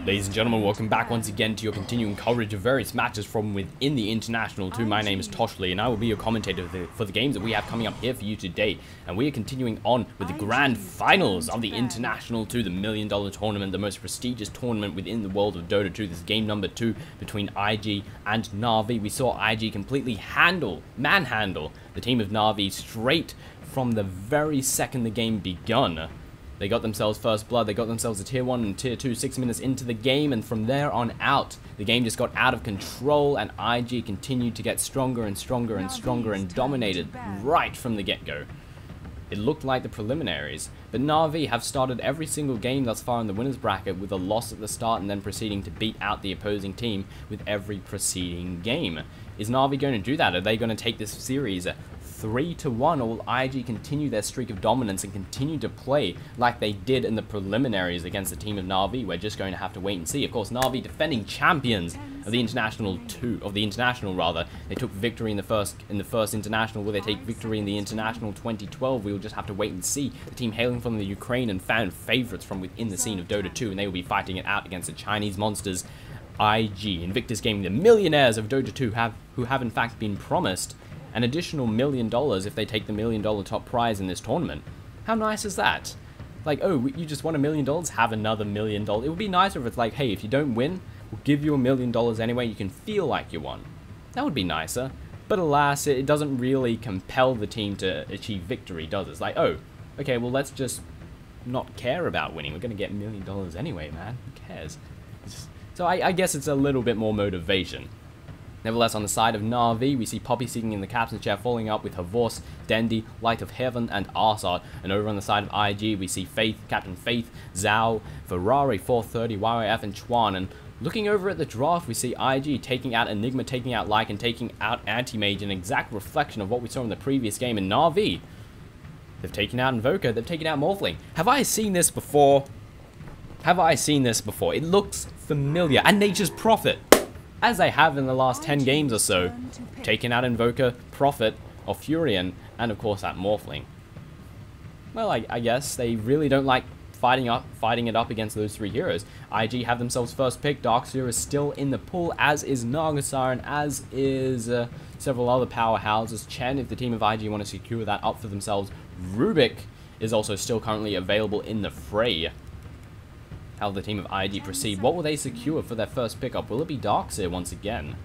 Ladies and gentlemen, welcome back once again to your continuing coverage of various matches from within the International 2. My name is Toshley, and I will be your commentator for the games that we have coming up here for you today. And we are continuing on with the grand finals of the International 2, the $1 million tournament, the most prestigious tournament within the world of Dota 2. This is game number 2 between IG and Na'Vi. We saw IG completely manhandle the team of Na'Vi straight from the very second the game begun. They got themselves first blood, they got themselves a tier 1 and tier 2 6 minutes into the game, and from there on out, the game just got out of control, and IG continued to get stronger and stronger and stronger and dominated right from the get-go. It looked like the preliminaries, but Na'Vi have started every single game thus far in the winners bracket with a loss at the start and then proceeding to beat out the opposing team with every preceding game. Is Na'Vi going to do that? Are they going to take this series 3-1, or will IG continue their streak of dominance and continue to play like they did in the preliminaries against the team of Na'Vi? We're just going to have to wait and see. Of course, Na'Vi, defending champions of the International they took victory in the first International. Will they take victory in the International 2012? We will just have to wait and see. The team hailing from the Ukraine and fan favorites from within the scene of Dota 2, and they will be fighting it out against the Chinese monsters, IG. Invictus Gaming, the millionaires of Dota 2, who have in fact been promised an additional $1 million if they take the $1 million top prize in this tournament. How nice is that? Like, oh, you just won $1 million, have another $1 million. It would be nicer if it's like, hey, if you don't win, we'll give you $1 million anyway, you can feel like you won. That would be nicer. But alas, it doesn't really compel the team to achieve victory, does it? It's like, oh, okay, well, let's just not care about winning. We're going to get $1 million anyway, man. Who cares? So I guess it's a little bit more motivation. Nevertheless, on the side of Na'Vi, we see Poppy sitting in the captain's chair, following up with Havors, Dendi, Light of Heaven, and Arsad. And over on the side of IG, we see Faith, Captain Faith, Zhao, Ferrari, 430, YYF, and Chuan. And looking over at the draft, we see IG taking out Enigma, taking out Like, and taking out Anti-Mage, an exact reflection of what we saw in the previous game. In Na'Vi, they've taken out Invoker, they've taken out Morphling. Have I seen this before? Have I seen this before? It looks familiar. And Nature's Prophet, as they have in the last 10 games or so, taking out Invoker, Prophet, or Furion, and of course that Morphling. Well, I guess they really don't like fighting it up against those three heroes. IG have themselves first pick. Darkseer is still in the pool, as is Nargothrond, as is several other powerhouses. Chen, if the team of IG want to secure that up for themselves. Rubik is also still currently available in the fray. How will the team of IG proceed? What will they secure for their first pickup? Will it be Darkseer once again?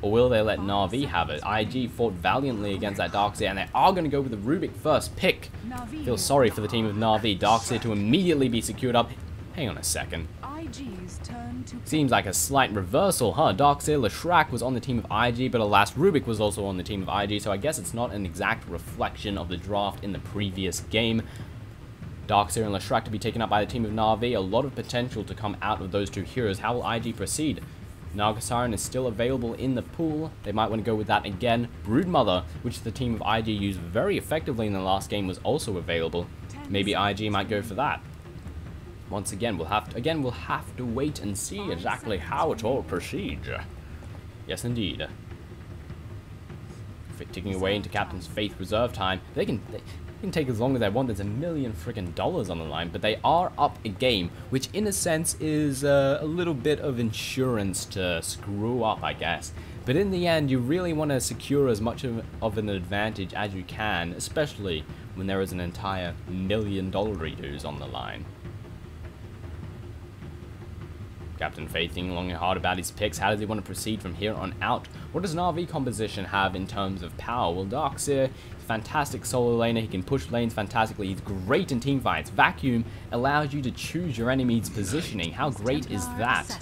Or will they let Na'Vi have it? IG fought valiantly against that Darkseer, and they are going to go with the Rubik first pick. Feel sorry for the team of Na'Vi. Darkseer to immediately be secured up. Hang on a second. Seems like a slight reversal, huh? Darkseer, Leshrac was on the team of IG, but alas, Rubik was also on the team of IG, so I guess it's not an exact reflection of the draft in the previous game. Darkseer and Leshrac to be taken up by the team of Na'Vi. A lot of potential to come out of those two heroes. How will IG proceed? Nargothrond is still available in the pool. They might want to go with that again. Broodmother, which the team of IG used very effectively in the last game, was also available. Maybe IG might go for that. Once again, we'll have to wait and see exactly how it all proceeds. Yes, indeed. Ticking away into Captain's Faith reserve time. They can take as long as they want. There's $1 million freaking on the line, but they are up a game, which in a sense is a little bit of insurance to screw up, I guess. But in the end, you really want to secure as much of an advantage as you can, especially when there is an entire $1 million redos on the line. Captain Faith thinking long and hard about his picks. How does he want to proceed from here on out? What does Na'Vi composition have in terms of power? Well, Darkseer, fantastic solo laner. He can push lanes fantastically. He's great in team fights. Vacuum allows you to choose your enemy's positioning. How great is that?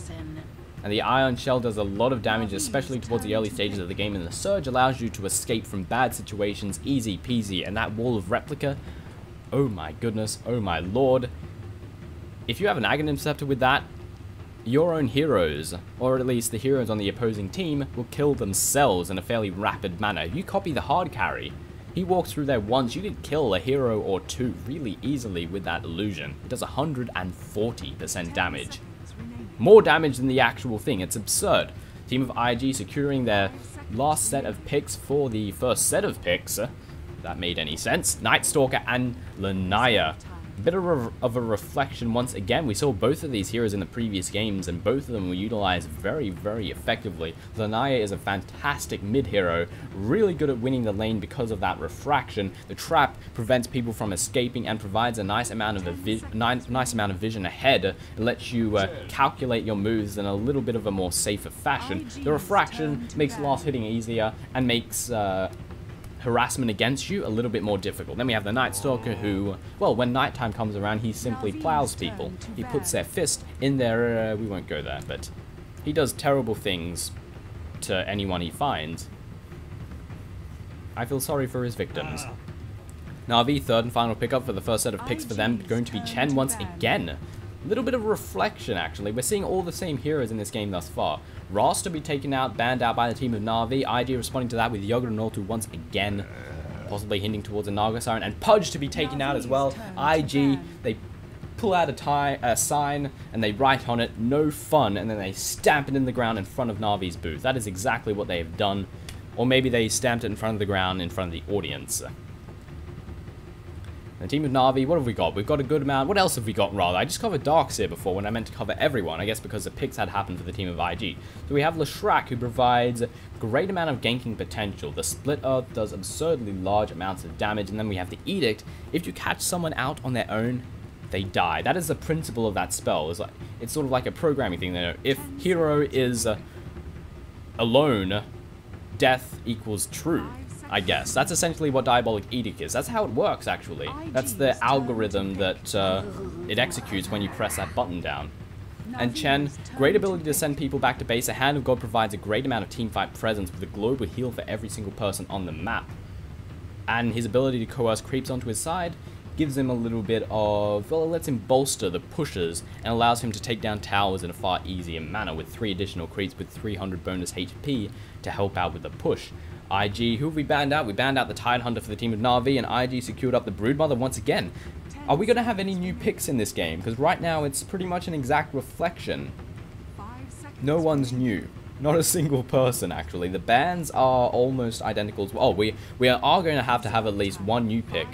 And the Ion Shell does a lot of damage, especially towards the early stages of the game. And the Surge allows you to escape from bad situations easy peasy. And that Wall of Replica, oh my goodness, oh my lord. If you have an Aghanim Scepter with that, your own heroes, or at least the heroes on the opposing team, will kill themselves in a fairly rapid manner. You copy the hard carry. He walks through there once, you could kill a hero or two really easily with that illusion. It does 140% damage. More damage than the actual thing. It's absurd. Team of IG securing their last set of picks for the first set of picks. If that made any sense. Night Stalker and Lanaya. Bit of a reflection once again. We saw both of these heroes in the previous games, and both of them were utilized very, very effectively. Lanaya is a fantastic mid hero, really good at winning the lane because of that refraction. The trap prevents people from escaping and provides a nice amount of vision ahead. It lets you calculate your moves in a little bit of a more safer fashion. The refraction makes last hitting easier and makes harassment against you a little bit more difficult. Then we have the Night Stalker who, well, when nighttime comes around, he simply plows people. He puts their fist in their, we won't go there, but he does terrible things to anyone he finds. I feel sorry for his victims. Na'Vi, third and final pickup for the first set of picks for them, going to be Chen once again. A little bit of reflection, actually. We're seeing all the same heroes in this game thus far. Ross to be taken out, banned out by the team of Na'Vi. IG responding to that with Yoga and Noltu once again, possibly hinting towards a Naga Siren. And Pudge to be taken out as well. IG, they pull out a sign and they write on it, "No fun," and then they stamp it in the ground in front of Na'Vi's booth. That is exactly what they have done. Or maybe they stamped it in front of the ground in front of the audience. The team of Na'Vi, what have we got? We've got a good amount. What else have we got, rather? I just covered Darkseer before when I meant to cover everyone, I guess because the picks had happened for the team of IG. So we have Leshrac, who provides a great amount of ganking potential. The Split Earth does absurdly large amounts of damage, and then we have the Edict. If you catch someone out on their own, they die. That is the principle of that spell. It's sort of like a programming thing. If hero is alone, death equals true. I guess. That's essentially what Diabolic Edict is. That's how it works, actually. That's the algorithm that it executes when you press that button down. And Chen, great ability to send people back to base. A Hand of God provides a great amount of teamfight presence with a global heal for every single person on the map. And his ability to coerce creeps onto his side gives him a little bit of, well, it lets him bolster the pushes and allows him to take down towers in a far easier manner with 3 additional creeps with 300 bonus HP to help out with the push. IG, who have we banned out? We banned out the Tidehunter for the team of Na'Vi, and IG secured up the Broodmother once again. Are we going to have any new picks in this game? Because right now it's pretty much an exact reflection. No one's new. Not a single person, actually. The bans are almost identical as well. Oh, we are going to have at least one new pick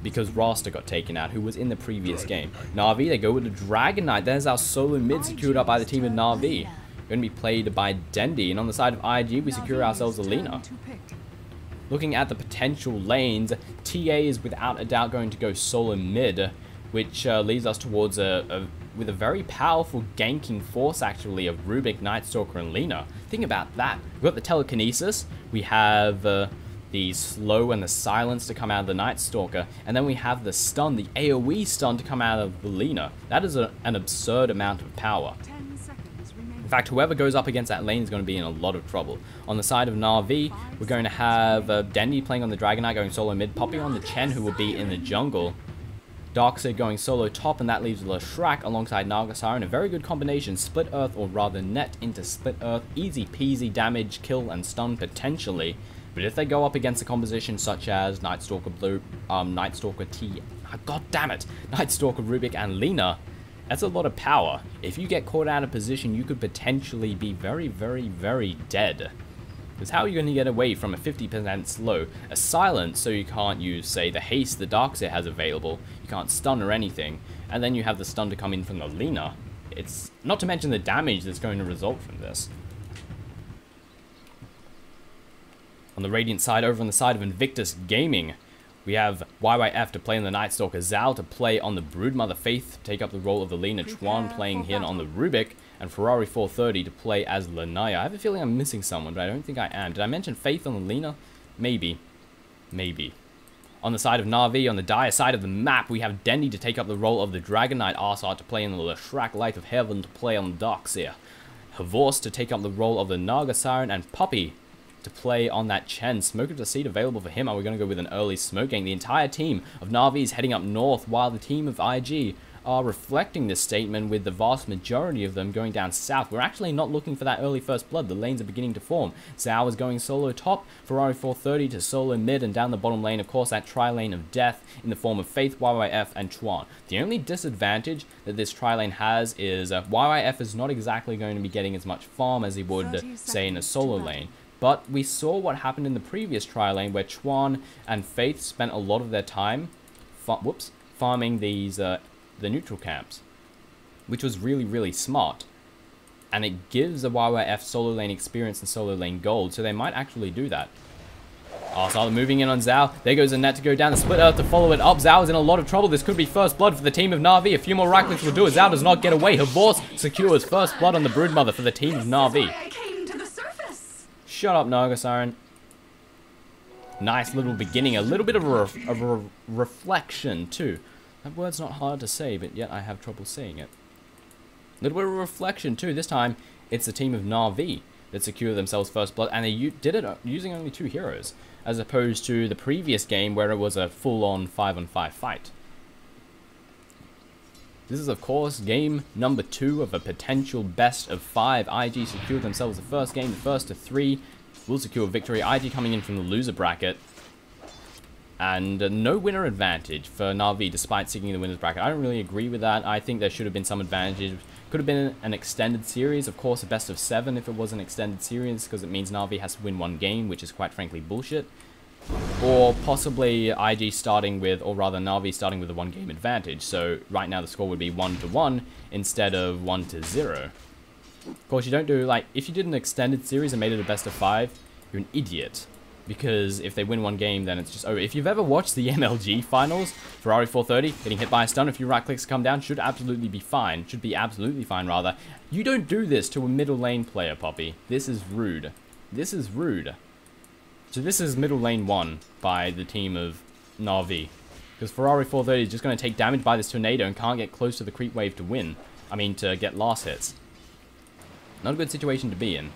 because Rasta got taken out, who was in the previous game. Na'Vi, they go with the Dragon Knight. There's our solo mid secured up by the team of Na'Vi. Going to be played by Dendi, and on the side of IG, we secure ourselves Alina. Looking at the potential lanes, TA is without a doubt going to go solo mid, which leads us towards with a very powerful ganking force, actually, of Rubik, Night Stalker, and Lina. Think about that. We've got the telekinesis, we have the slow and the silence to come out of the Night Stalker, and then we have the stun, the AoE stun to come out of the Lina. That is an absurd amount of power. In fact, whoever goes up against that lane is going to be in a lot of trouble. On the side of Na'Vi, we're going to have Dendi playing on the Dragon Knight going solo mid, Poppy on the Chen, who will be in the jungle. Darkseid going solo top, and that leaves Leshrac alongside Naga Siren. A very good combination. Split Earth, or rather Net into Split Earth. Easy peasy damage, kill, and stun potentially. But if they go up against a composition such as Night Stalker Blue, Night Stalker T, god damn it, Night Stalker Rubik, and Lina, that's a lot of power. If you get caught out of position, you could potentially be very, very, very dead. Because how are you going to get away from a 50% slow? A silence, so you can't use, say, the haste the Darkseid has available. You can't stun or anything. And then you have the stun to come in from the Lina. It's not to mention the damage that's going to result from this. On the Radiant side, over on the side of Invictus Gaming, we have YYF to play on the Night Stalker, Zal to play on the Broodmother, Faith to take up the role of the Lina, Chuan playing here on the Rubik, and Ferrari 430 to play as Lanaya. I have a feeling I'm missing someone, but I don't think I am. Did I mention Faith on the Lina? Maybe. Maybe. On the side of Na'Vi, on the dire side of the map, we have Dendi to take up the role of the Dragon Knight, Arsar to play on the Leshrac, Light of Heaven to play on the Darkseer, Havors to take up the role of the Naga Siren, and Poppy to play on that Chen. Smoke of the Seed available for him. Are we going to go with an early smoke gang? The entire team of Na'Vi is heading up north, while the team of IG are reflecting this statement with the vast majority of them going down south. We're actually not looking for that early first blood. The lanes are beginning to form. Zhao is going solo top, Ferrari 430 to solo mid, and down the bottom lane, of course, that tri-lane of death in the form of Faith, YYF, and Chuan. The only disadvantage that this tri-lane has is YYF is not exactly going to be getting as much farm as he would, say, in a solo lane. But we saw what happened in the previous tri-lane where Chuan and Faith spent a lot of their time farming these the neutral camps, which was really, really smart. And it gives the YYF solo lane experience and solo lane gold, so they might actually do that. Arsala moving in on Zhao. There goes a net to go down. The split earth to follow it up. Zhao is in a lot of trouble. This could be first blood for the team of Na'Vi. A few more right clicks will do it. Zhao does not get away. Havorce secures first blood on the Broodmother for the team of Na'Vi. Shut up, Naga Siren. Nice little beginning. A little bit of a reflection, too. That word's not hard to say, but yet I have trouble saying it. A little bit of a reflection, too. This time, it's the team of Na'Vi that secure themselves first blood, and they did it using only 2 heroes, as opposed to the previous game where it was a full-on 5-on-5 fight. This is, of course, game number 2 of a potential best of 5. IG secured themselves the first game. The first of 3 will secure victory. IG coming in from the loser bracket. And no winner advantage for Na'Vi, despite seeking the winner's bracket. I don't really agree with that. I think there should have been some advantages. Could have been an extended series. Of course, a best of 7 if it was an extended series, because it means Na'Vi has to win 1 game, which is quite frankly bullshit. Or possibly IG starting with, or rather Na'Vi starting with a 1-game advantage. So right now the score would be 1-1 instead of 1-0. Of course, you don't do, like, if you did an extended series and made it a best of 5, you're an idiot. Because if they win 1 game, then it's just over. If you've ever watched the MLG finals, Ferrari 430, getting hit by a stun, if you right clicks come down, should absolutely be fine. Should be absolutely fine, rather. You don't do this to a middle lane player, Poppy. This is rude. This is rude. So this is middle lane 1 by the team of Na'Vi. Because Ferrari 430 is just going to take damage by this tornado and can't get close to the creep wave to win. I mean, to get last hits. Not a good situation to be in.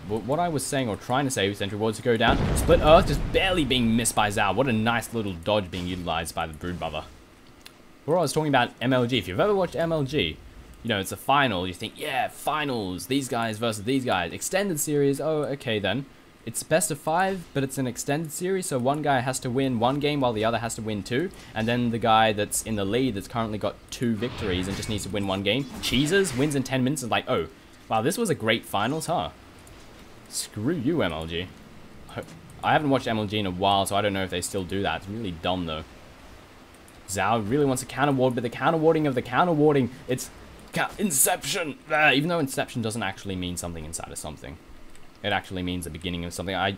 But what I was saying, or trying to say, Sentry was to go down. Split Earth just barely being missed by Zhao. What a nice little dodge being utilized by the Broodmother. Before I was talking about MLG. If you've ever watched MLG, you know, it's a final. You think, yeah, finals. These guys versus these guys. Extended series. Oh, okay then. It's best of 5, but it's an extended series, so one guy has to win 1 game while the other has to win 2, and then the guy that's in the lead that's currently got 2 victories and just needs to win 1 game, cheeses, wins in 10 minutes, and like, oh, wow, this was a great finals, huh? Screw you, MLG. I haven't watched MLG in a while, so I don't know if they still do that. It's really dumb, though. Zhao really wants a counter ward, but the counter warding of the counter warding, it's Inception! Even though Inception doesn't actually mean something inside of something. It actually means the beginning of something. I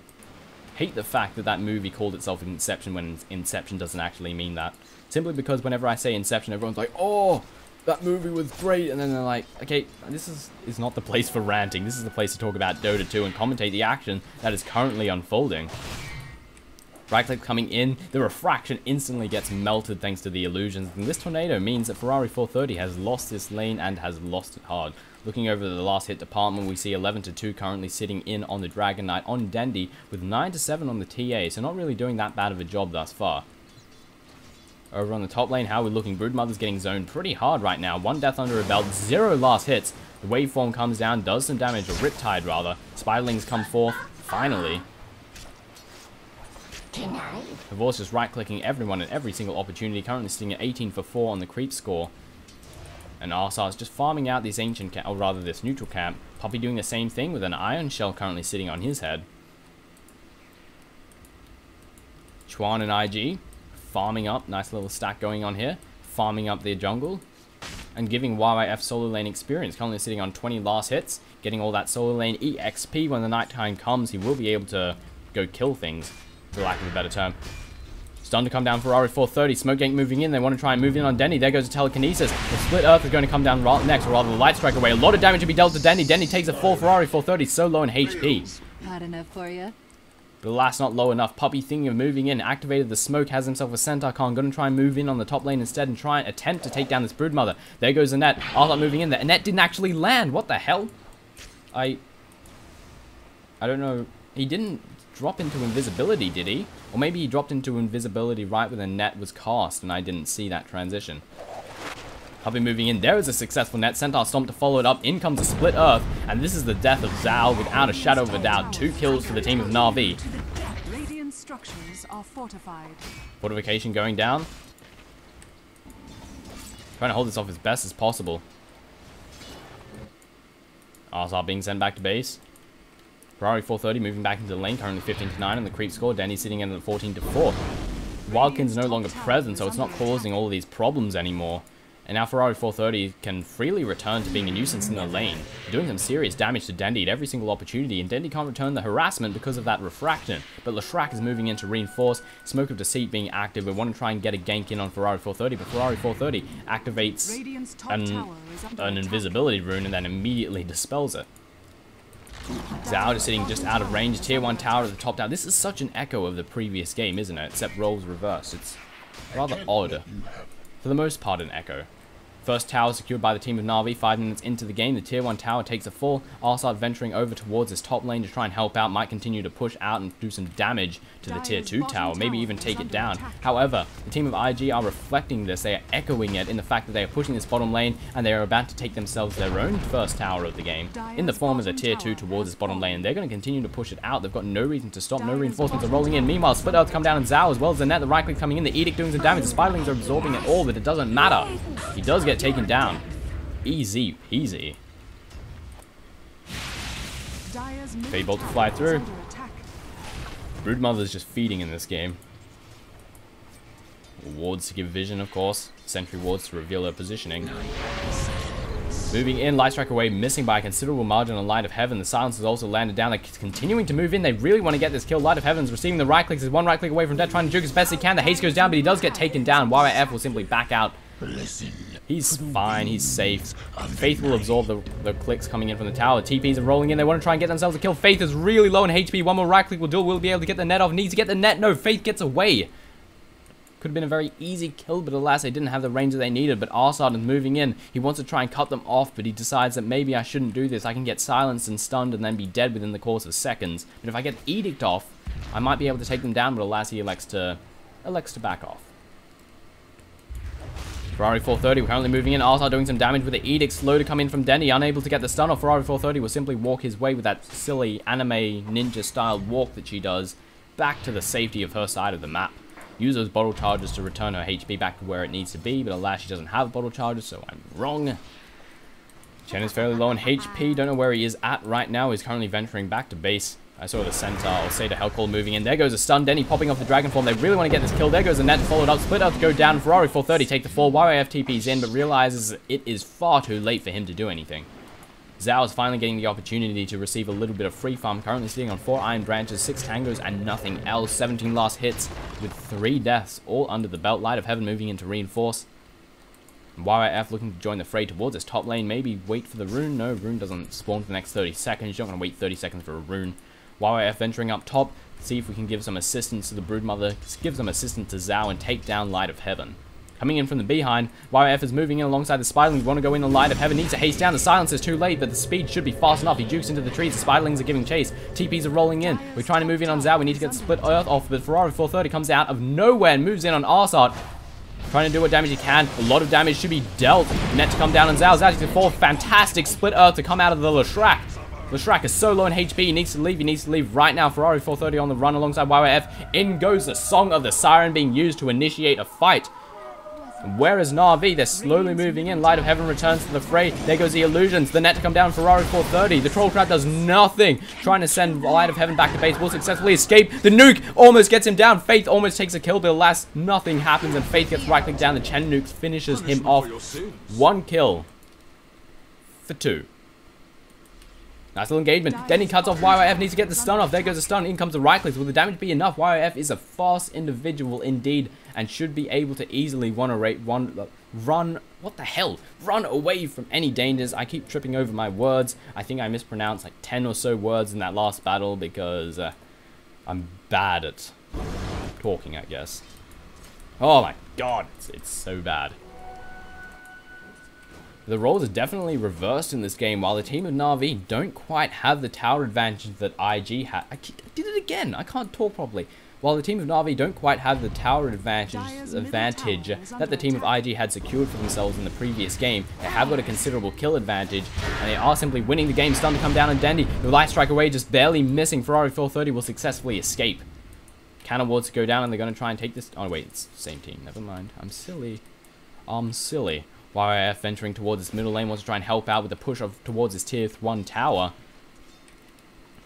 hate the fact that that movie called itself Inception when Inception doesn't actually mean that. Simply because whenever I say Inception, everyone's like, oh, that movie was great. And then they're like, okay, this is not the place for ranting. This is the place to talk about Dota 2 and commentate the action that is currently unfolding. Right click coming in, the refraction instantly gets melted thanks to the illusions. And this tornado means that Ferrari 430 has lost this lane and has lost it hard. Looking over the last hit department, we see 11-2 currently sitting in on the Dragon Knight on Dendi with 9-7 on the TA, so not really doing that bad of a job thus far. Over on the top lane, how are we looking? Broodmother's getting zoned pretty hard right now. 1 death under her belt, 0 last hits. The waveform comes down, does some damage, or Riptide rather. Spiderlings come forth, finally. Havorce just right-clicking everyone at every single opportunity, currently sitting at 18 for 4 on the creep score. And Arsar is just farming out this ancient camp, or rather this neutral camp. Poppy doing the same thing with an iron shell currently sitting on his head. Chuan and IG farming up, nice little stack going on here. Farming up their jungle. And giving YYF solo lane experience, currently sitting on 20 last hits. Getting all that solo lane EXP. When the nighttime comes, he will be able to go kill things, for lack of a better term. Stun to come down for Ferrari 430. Smoke Gank moving in. They want to try and move in on Denny. There goes a telekinesis. The Split Earth is going to come down next, or rather the Light Strike away. A lot of damage to be dealt to Denny. Denny takes a fall. Ferrari 430 so low in HP. Not enough for you. But alas, not low enough. Puppy thinking of moving in. Activated the smoke. Has himself a Centaur Khan. Going to try and move in on the top lane instead and try and attempt to take down this Broodmother. There goes the net. Arthur moving in there. And net didn't actually land. What the hell? I don't know. He didn't drop into invisibility, did he? Or maybe he dropped into invisibility right when the net was cast and I didn't see that transition. Puppy moving in. There is a successful net. Centaur Stomp to follow it up. In comes a Split Earth. And this is the death of Zhao without a shadow of a doubt. 2 kills for the team of Na'Vi. Radiant structures are fortified. Fortification going down. Trying to hold this off as best as possible. Arsar being sent back to base. Ferrari 430 moving back into the lane, currently 15-9 on the creep score. Danny sitting in at 14-4. Wildkin's no longer present, so it's not causing all of these problems anymore. And now Ferrari 430 can freely return to being a nuisance in the lane, doing some serious damage to Dendy at every single opportunity, and Dendy can't return the harassment because of that refraction. But Leshrac is moving in to reinforce, Smoke of Deceit being active. We want to try and get a gank in on Ferrari 430, but Ferrari 430 activates an invisibility rune and then immediately dispels it. Zhao is sitting just out of range, tier 1 tower at the top tower. This is such an echo of the previous game, isn't it? Except roles reversed. It's rather odd. For the most part, an echo. First tower secured by the team of Na'Vi. 5 minutes into the game, the tier 1 tower takes a fall. Arsad venturing over towards his top lane to try and help out. Might continue to push out and do some damage to the tier 2 tower. Maybe even take it down. However, the team of IG are reflecting this. They are echoing it in the fact that they are pushing this bottom lane and they are about to take themselves their own first tower of the game in the form of the tier 2 towards this bottom lane. They're going to continue to push it out. They've got no reason to stop. No reinforcements are rolling in. Meanwhile, Split Earth come down and Zhao as well as the net. The right click coming in. The Edict doing some damage. The Spiderlings are absorbing it all, but it doesn't matter. He does get taken down. Easy peasy. Fade Bolt to fly through. Broodmother's just feeding in this game. Wards to give vision, of course. Sentry wards to reveal her positioning. Moving in, Light Strike away, missing by a considerable margin on Light of Heaven. The silence has also landed down. They're continuing to move in. They really want to get this kill. Light of Heaven's receiving the right clicks. There's one right click away from death, trying to juke as best he can. The haste goes down, but he does get taken down. YYF will simply back out. He's fine, he's safe. Faith will absorb the clicks coming in from the tower. TPs are rolling in. They want to try and get themselves a kill. Faith is really low in HP. One more right click will do it. We'll be able to get the net off. Needs to get the net. No, Faith gets away. Could have been a very easy kill, but alas, they didn't have the range that they needed. But Arsad is moving in. He wants to try and cut them off, but he decides that maybe I shouldn't do this. I can get silenced and stunned and then be dead within the course of seconds. But if I get Edict off, I might be able to take them down, but alas, he elects to back off. Ferrari 430, we're currently moving in. Arsad doing some damage with the Edict. Slow to come in from Denny, unable to get the stun off. Ferrari 430 will simply walk his way with that silly anime ninja-styled walk that she does back to the safety of her side of the map. Use those bottle charges to return her HP back to where it needs to be, but alas, she doesn't have bottle charges, so I'm wrong. Chen is fairly low on HP. Don't know where he is at right now. He's currently venturing back to base. I saw the Centaur, or say the Hellcall moving in. There goes a stun. Denny popping off the Dragon Form. They really want to get this kill. There goes the net, followed up. Split Earth go down. Ferrari 430 take the fall. YYF TP's in, but realizes it is far too late for him to do anything. Zhao is finally getting the opportunity to receive a little bit of free farm. Currently sitting on 4 Iron Branches, 6 Tangos, and nothing else. 17 last hits with 3 deaths, all under the belt. Light of Heaven moving in to reinforce. YYF looking to join the fray towards his top lane. Maybe wait for the rune. No, rune doesn't spawn for the next 30 seconds. You're not going to wait 30 seconds for a rune. YYF venturing up top, see if we can give some assistance to the Broodmother, give some assistance to Zhao and take down Light of Heaven. Coming in from the behind, YYF is moving in alongside the Spiderlings. Want to go in on Light of Heaven, needs to haste down. The silence is too late, but the speed should be fast enough. He jukes into the trees, the Spiderlings are giving chase. TPs are rolling in. We're trying to move in on Zhao. We need to get Split Earth off, but Ferrari 430 comes out of nowhere and moves in on Arsad. Trying to do what damage he can. A lot of damage should be dealt. Net to come down on Zhao. Zhao to fall. Fantastic Split Earth to come out of the Leshrac. Leshrac is so low in HP, he needs to leave. He needs to leave right now. Ferrari 430 on the run alongside YYF. In goes the Song of the Siren being used to initiate a fight. Where is Na'Vi? They're slowly moving in. Light of Heaven returns to the fray. There goes the illusions. The net to come down. Ferrari 430. The Troll Trap does nothing. Trying to send Light of Heaven back to base. Will successfully escape. The nuke almost gets him down. Faith almost takes a kill, but alas, nothing happens. And Faith gets right click down. The Chen nuke finishes him off. 1 kill for 2. Nice little engagement. Denny cuts off. YYF needs to get the stun off. There goes the stun. In comes the right clicks. Will the damage be enough? YYF is a fast individual indeed and should be able to easily run away from any dangers. I keep tripping over my words. I think I mispronounced like 10 or so words in that last battle because I'm bad at talking, I guess. Oh my god, it's so bad. The roles are definitely reversed in this game. While the team of Na'Vi don't quite have the tower advantage that IG had. I did it again. I can't talk properly. While the team of Na'Vi don't quite have the tower advantage that the team of IG had secured for themselves in the previous game, they have got a considerable kill advantage, and they are simply winning the game. Stun to come down on Dandy. The Light Strike away, just barely missing. Ferrari 430 will successfully escape. Cannon wards go down, and they're going to try and take this. Oh wait, it's the same team. Never mind. I'm silly. YYF venturing towards his middle lane, wants to try and help out with the push towards his tier 1 tower.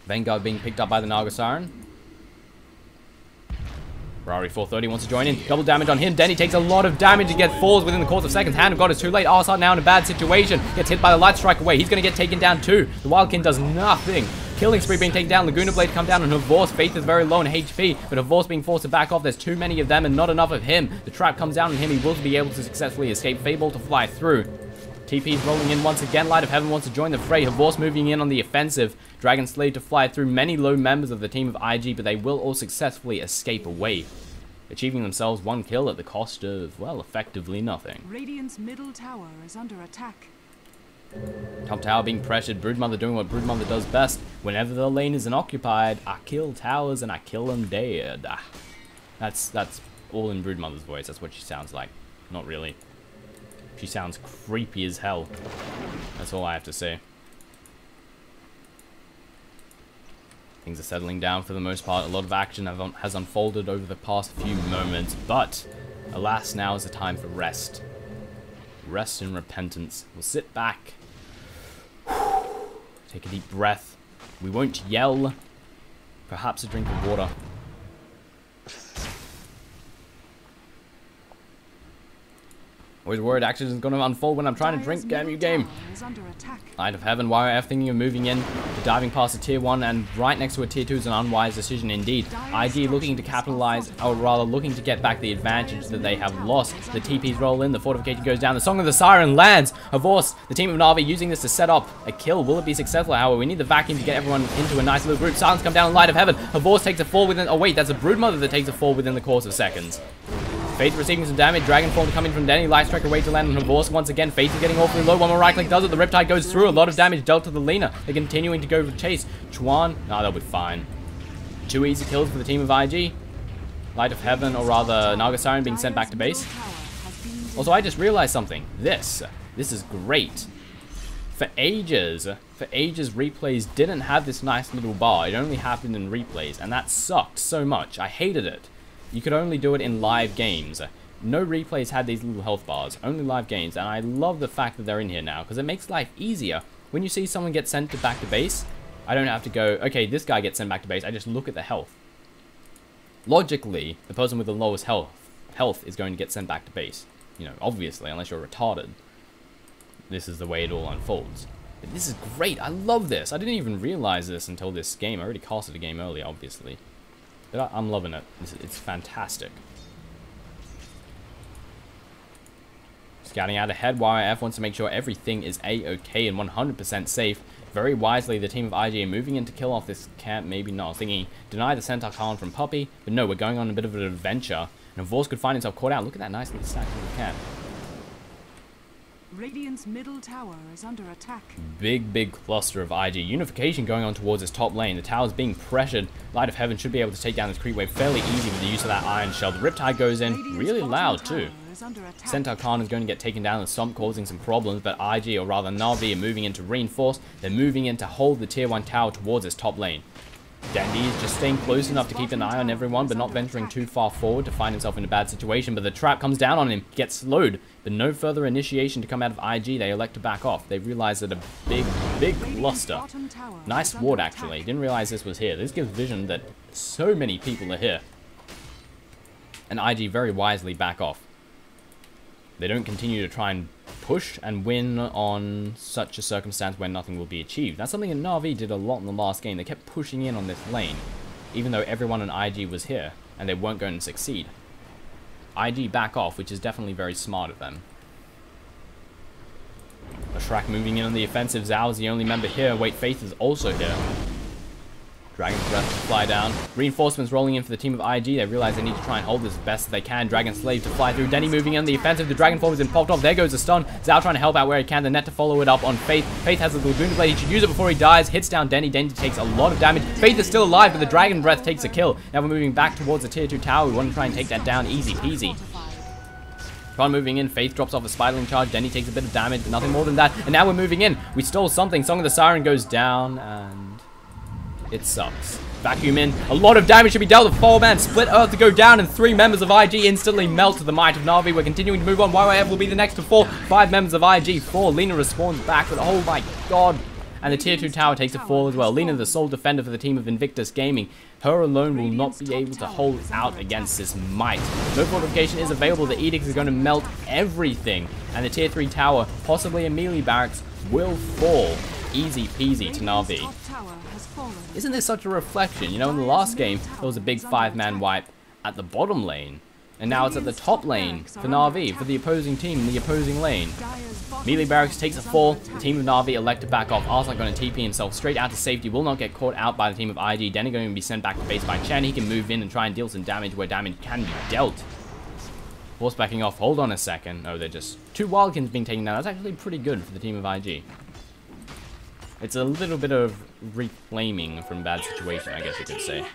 Vanguard being picked up by the Naga Siren. Ferrari 430 wants to join in. Double damage on him. Denny takes a lot of damage to get falls within the course of seconds. Hand of God is too late. Arsehart now in a bad situation. Gets hit by the light strike away. He's going to get taken down too. The Wildkin does nothing. Killing spree being taken down. Laguna Blade come down on Havorce. Faith is very low in HP, but Havorce being forced to back off. There's too many of them and not enough of him. The trap comes down on him. He will be able to successfully escape. Fable to fly through. TP's rolling in once again. Light of Heaven wants to join the fray. Havorce moving in on the offensive. Dragon Slave to fly through. Many low members of the team of IG, but they will all successfully escape away, achieving themselves one kill at the cost of, well, effectively nothing. Radiant's middle tower is under attack. Top tower being pressured. Broodmother doing what Broodmother does best. Whenever the lane isn't occupied, I kill towers and I kill them dead. That's all in Broodmother's voice. That's what she sounds like. Not really. She sounds creepy as hell. That's all I have to say. Things are settling down for the most part. A lot of action has unfolded over the past few moments, but alas, now is the time for rest. Rest and repentance. We'll sit back. Take a deep breath. We won't yell. Perhaps a drink of water. Always worried action is going to unfold when I'm trying to drink game. Light of Heaven, YF thinking of moving in, diving past a tier 1 and right next to a tier 2 is an unwise decision indeed. IG looking to capitalize, or rather looking to get back the advantage that they have lost. The TPs roll in, the fortification goes down, the Song of the Siren lands. Havorce, the team of Na'Vi using this to set up a kill. Will it be successful? However, we need the vacuum to get everyone into a nice little group. Silence come down in Light of Heaven. Havorce takes a fall within, oh wait, that's a Broodmother that takes a fall within the course of seconds. Faith receiving some damage. Dragonfall coming from Denny. Light Strike away to land on Havorce once again. Faith is getting awfully low. One more right click does it. The Riptide goes through. A lot of damage dealt to the Lina. They're continuing to go for chase. Chuan, nah, they'll be fine. 2 easy kills for the team of IG. Light of Heaven, or rather Naga Siren being sent back to base. Also, I just realized something. This is great. For ages, replays didn't have this nice little bar. It only happened in replays, and that sucked so much. I hated it. You could only do it in live games. No replays had these little health bars, only live games, and I love the fact that they're in here now, because it makes life easier. When you see someone get sent back to base, I don't have to go, okay, this guy gets sent back to base, I just look at the health. Logically, the person with the lowest health is going to get sent back to base. You know, obviously, unless you're retarded. This is the way it all unfolds. But this is great, I love this. I didn't even realize this until this game. I already casted a game earlier, obviously. But I'm loving it. It's fantastic. Scouting out ahead, YF wants to make sure everything is A-okay and 100% safe. Very wisely, the team of IG are moving in to kill off this camp. Maybe not. Thinking, deny the Centaur Khan from Puppy. But no, we're going on a bit of an adventure. And Havorce could find himself caught out. Look at that nice little stack of the camp. Radiant's middle tower is under attack. Big cluster of IG. Unification going on towards his top lane. The tower's being pressured. Light of Heaven should be able to take down this creep wave fairly easy with the use of that Iron Shell. The Riptide goes in really loud too. Centaur Khan is going to get taken down and Stomp, causing some problems, but IG, or rather Na'Vi, are moving in to reinforce. They're moving in to hold the tier 1 tower towards his top lane. Dandy is just staying close enough to keep an eye on everyone, but not venturing too far forward to find himself in a bad situation. But the trap comes down on him, gets slowed, but no further initiation to come out of IG. They elect to back off. They realize that a big cluster. Nice ward, actually. Didn't realize this was here. This gives vision that so many people are here. And IG very wisely back off. They don't continue to try and push and win on such a circumstance where nothing will be achieved. That's something that Na'Vi did a lot in the last game. They kept pushing in on this lane, even though everyone on IG was here, and they weren't going to succeed. IG back off, which is definitely very smart of them. Ashrak moving in on the offensive. Zhao is the only member here. Wait, Faith is also here. Dragon's Breath to fly down. Reinforcements rolling in for the team of IG. They realize they need to try and hold this as best as they can. Dragon Slave to fly through. Denny moving in on the offensive. The Dragonfall has been popped off. There goes the stun. Zhao trying to help out where he can. The net to follow it up on Faith. Faith has the Lagoon Blade. He should use it before he dies. Hits down Denny. Denny takes a lot of damage. Faith is still alive, but the Dragon Breath takes a kill. Now we're moving back towards the tier 2 tower. We want to try and take that down easy peasy. Tron moving in. Faith drops off a spiraling charge. Denny takes a bit of damage, but nothing more than that. And now we're moving in. We stole something. Song of the Siren goes down, and it sucks. Vacuum in. A lot of damage should be dealt with. 4-man split earth to go down, and 3 members of IG instantly melt to the might of Na'Vi. We're continuing to move on. YYF will be the next to fall. 5 members of IG. 4. Lina respawns back, but oh my god. And the tier 2 tower takes a fall as well. Lina, the sole defender for the team of Invictus Gaming. Her alone will not be able to hold out against this might. No fortification is available. The edicts are going to melt everything. And the tier 3 tower, possibly a melee barracks, will fall. Easy peasy to Na'Vi. Isn't this such a reflection? You know, in the last game, there was a big 5-man wipe at the bottom lane. And now it's at the top lane for Na'Vi, for the opposing team in the opposing lane. Melee Barracks takes a fall. The team of Na'Vi elect to back off. Arslan going to TP himself straight out to safety. Will not get caught out by the team of IG. Denny going to be sent back to base by Chen. He can move in and try and deal some damage where damage can be dealt. Force backing off. Hold on a second. Oh, they're just 2 Wildkins being taken down. That's actually pretty good for the team of IG. It's a little bit of reclaiming from bad situation, I guess you could say.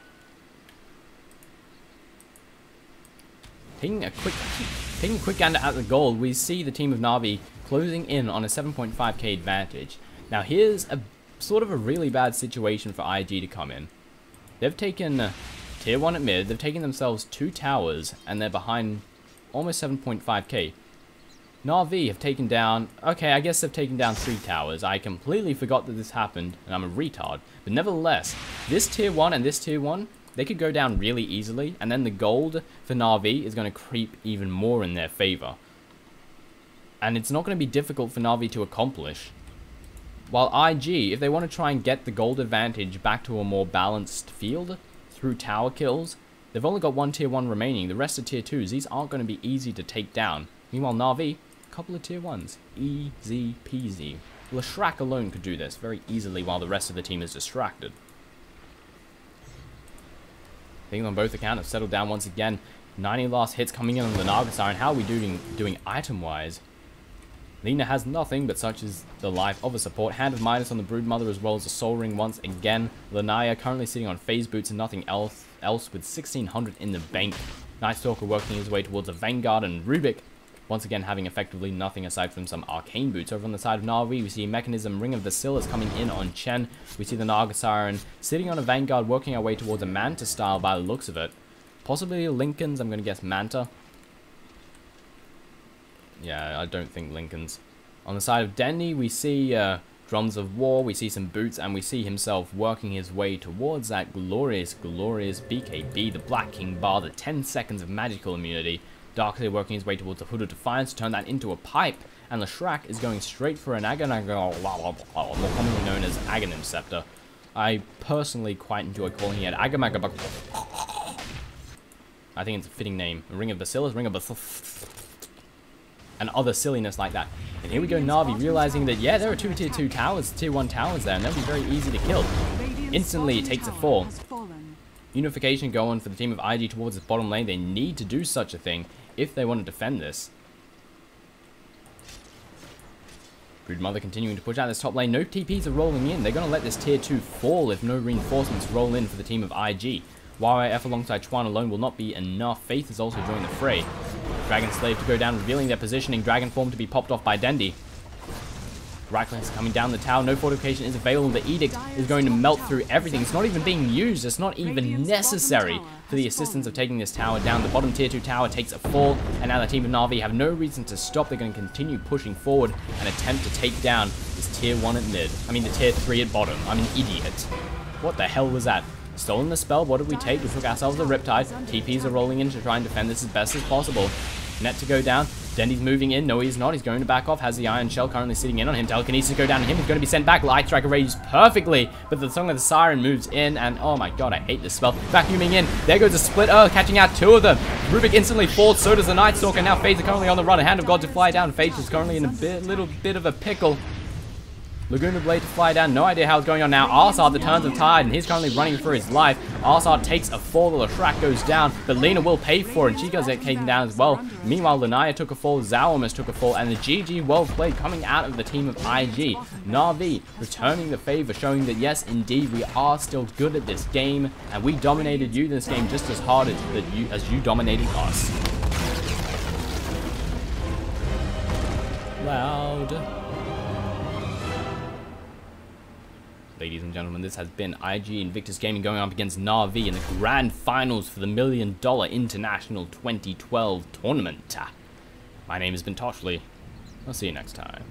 Taking a quick gander at the goal, we see the team of Na'Vi closing in on a 7.5k advantage. Now here's a sort of a really bad situation for IG to come in. They've taken tier 1 at mid, they've taken themselves 2 towers, and they're behind almost 7.5k. Na'Vi have taken down, okay, I guess they've taken down 3 towers. I completely forgot that this happened, and I'm a retard. But nevertheless, this tier 1 and this tier 1, they could go down really easily, and then the gold for Na'Vi is going to creep even more in their favor. And it's not going to be difficult for Na'Vi to accomplish. While IG, if they want to try and get the gold advantage back to a more balanced field through tower kills, they've only got 1 tier 1 remaining. The rest are tier 2s. These aren't going to be easy to take down. Meanwhile, Na'Vi, a couple of tier 1s. Easy peasy. Leshrac alone could do this very easily while the rest of the team is distracted. Things on both accounts have settled down once again. 90 last hits coming in on the Nagasar, and how are we doing item-wise? Lina has nothing, but such is the life of a support. Hand of Midas on the Broodmother as well as a Soul Ring once again. Lanaya currently sitting on phase boots and nothing else with 1600 in the bank. Night Stalker working his way towards a Vanguard, and Rubik once again having effectively nothing aside from some arcane boots. Over on the side of Na'Vi, we see Mechanism, Ring of Basilis coming in on Chen. We see the Nagasiren sitting on a Vanguard, working our way towards a Manta style by the looks of it. Possibly Lincolns, I'm going to guess Manta. Yeah, I don't think Lincolns. On the side of Denny, we see Drums of War, we see some boots, and we see himself working his way towards that glorious, glorious BKB, the Black King Bar, the 10 seconds of magical immunity. Darkseid working his way towards the Hood of Defiance to turn that into a pipe, and Leshrac is going straight for an more commonly known as Aghanim Scepter. I personally quite enjoy calling it Agamagabag. I think it's a fitting name. A Ring of Basilis, Ring of Basilis, and other silliness like that. And here we go, Na'Vi realizing that, yeah, there are 2 tier 2 towers, tier 1 towers there, and they'll be very easy to kill. Instantly, it takes a fall. Unification going for the team of IG towards this bottom lane. They need to do such a thing if they want to defend this. Broodmother continuing to push out this top lane. No TPs are rolling in. They're going to let this tier 2 fall if no reinforcements roll in for the team of IG. YYF alongside Chuan alone will not be enough. Faith has also joined the fray. Dragon Slave to go down, revealing their positioning. Dragon Form to be popped off by Dendi. Reckless coming down the tower. No fortification is available. The Edict is going to melt through everything. It's not even being used. It's not even necessary for the assistance of taking this tower down. The bottom tier 2 tower takes a fall, and now the team of Na'Vi have no reason to stop. They're going to continue pushing forward and attempt to take down this tier 1 at mid. I mean the tier 3 at bottom. I'm an idiot. What the hell was that? Stolen the spell. What did we take? We took ourselves a Riptide. TPs are rolling in to try and defend this as best as possible. Net to go down. Dendy's moving in. No, he's not. He's going to back off. Has the Iron Shell currently sitting in on him. Telekinesis go down to him. He's going to be sent back. Light Strike arrays perfectly. But the Song of the Siren moves in. And oh my god, I hate this spell. Vacuuming in. There goes a split. Oh, catching out 2 of them. Rubik instantly falls. So does the Night Stalker. Now Faith are currently on the run. A Hand of God to fly down. Faith is currently in a little bit of a pickle. Laguna Blade to fly down. No idea how it's going on now. Arsad, the turns of tide, and he's currently running for his life. Arsad takes a fall. The Leshrac goes down, but Lina will pay for it, and she goes taken down as well. Meanwhile, Lanaya took a fall. Zhao almost took a fall, and the GG well played coming out of the team of IG. Na'Vi returning the favor, showing that yes, indeed, we are still good at this game, and we dominated you in this game just as hard as you dominated us. Loud. Ladies and gentlemen, this has been IG Invictus Gaming going up against Na'Vi in the grand finals for the $1 Million International 2012 tournament. My name has been Toshley. I'll see you next time.